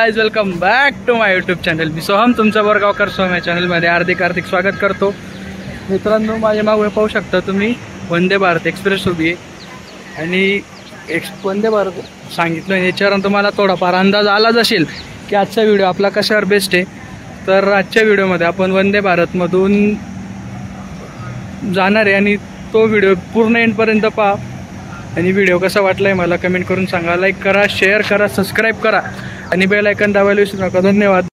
Guys, welcome back to my YouTube channel. मी सोहम तुमचं बोरगावकर सोहम या चॅनलमध्ये हार्दिक स्वागत करतो. मित्रांनो, माझ्या मागे पाहू शकता तुम्ही वंदे भारत एक्सप्रेस उभी आहे आणि वंदे भारत सांगितलं याच्यावरून तुम्हाला थोडाफार अंदाज आलाच असेल की आजचा व्हिडिओ आपला कशावर बेस्ट आहे. तर आजच्या व्हिडिओमध्ये आपण वंदे भारतमधून जाणार आहे आणि तो व्हिडिओ पूर्ण एंडपर्यंत पहा. आणि व्हिडिओ कसा वाटलाय मला कमेंट करून सांगा. लाईक करा, शेअर करा, सबस्क्राईब करा आणि बेल आयकॉन दाबायला विसरू नका. धन्यवाद.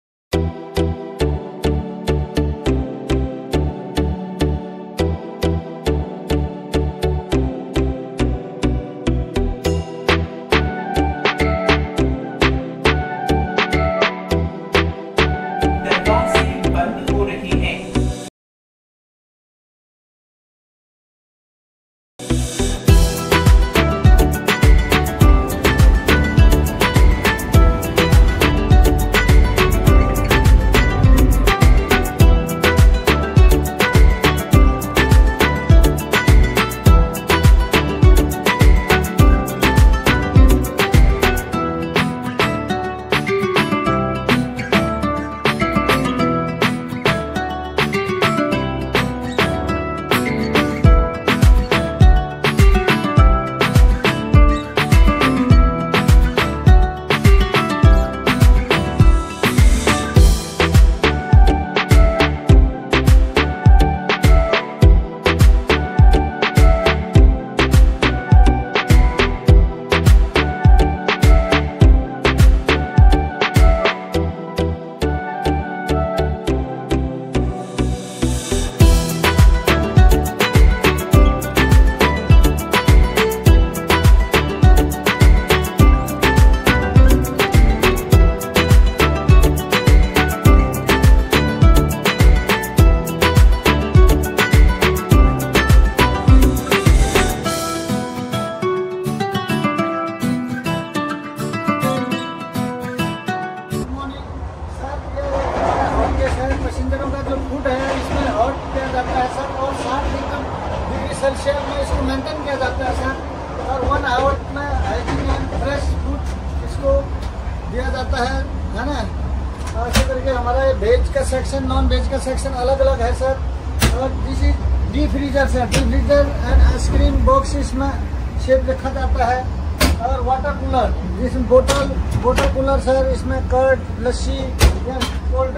पैसेंजरों का जो फूड है इसमें हॉट किया जाता है सर, और 60 डिग्री सेल्सियस में इसको मेंटेन किया जाता है सर, और 1 आवर में हाइजीन एंड फ्रेश फूड इसको दिया जाता है ना. ऐसे करके हमारा ये वेज का सेक्शन, नॉन वेज का सेक्शन अलग अलग है सर. और this is D freezer sir, D freezer and ice cream box इसमें शेप रखा जाता है. और वाटर कूलर, जिसमें बोतल कूलर सर, इसमें कर्ड, लस्सी या cold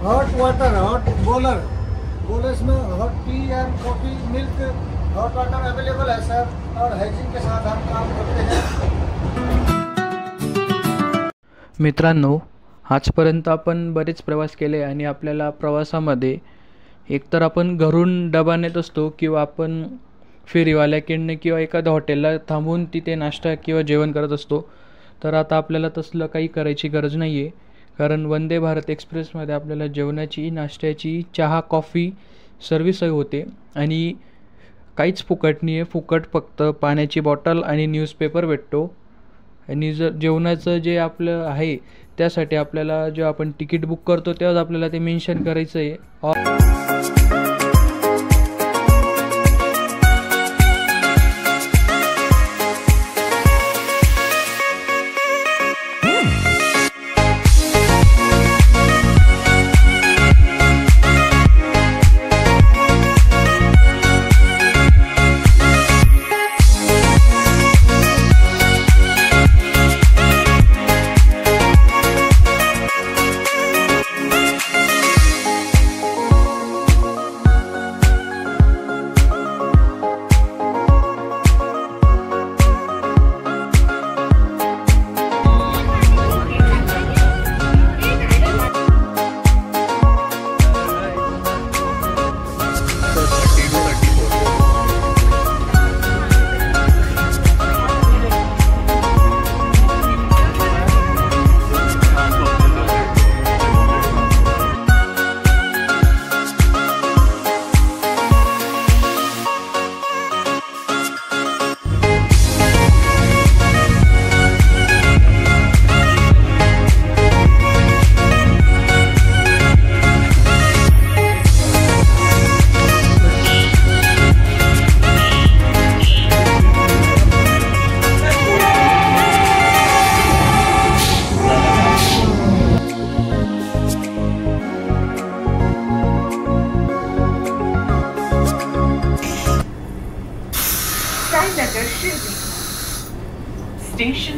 hot water, hot bowlers में hot T and coffee, milk, hot water available है सर. और हाइजीन के साथ हम काम करते हैं. मित्रांनो, आजपर्यंत आपण बरेच प्रवास केले आणि आपल्याला प्रवासामध्ये एकतर आपण घरून डबा नेत असतो किंवा आपण फेरीवाल्याकडनं किंवा एखाद्या हॉटेलला थांबून तिथे नाश्ता किंवा जेवण करत असतो. तर आता आपल्याला तसलं काही करायची गरज नाही आहे, कारण वंदे भारत एक्सप्रेसमध्ये आपल्याला जेवणाची, नाश्त्याची, चहा, कॉफी सर्व सोय होते आणि काहीच फुकट नाही आहे. फुकट फक्त पाण्याची बॉटल आणि न्यूजपेपर भेटतो. आणि जर जेवणाचं जे आपलं आहे त्यासाठी आपल्याला जेव्हा आपण तिकीट बुक करतो तेव्हाच आपल्याला ते मेन्शन करायचं आहे.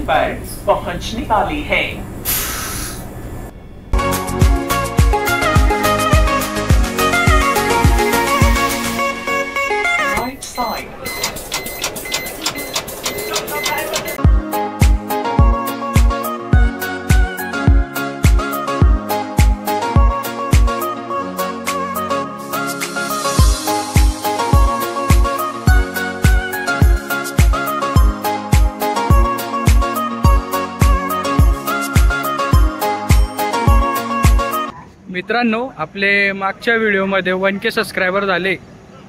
स्टेशन पर पहुंचने वाली है। Right side. मित्रांनो, आपले मागच्या व्हिडिओमध्ये 1K सबस्क्रायबर झाले,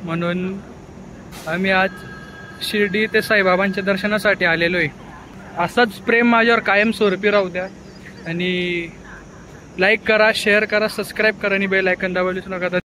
म्हणून आम्ही आज शिर्डी ते साईबाबांच्या दर्शनासाठी आलेलो आहे। असंच प्रेम माझ्यावर कायमस्वरूपी राहू द्या आणि लाईक करा, शेअर करा, सबस्क्राईब करा आणि बेल आयकॉन दाबायला विसरू नका।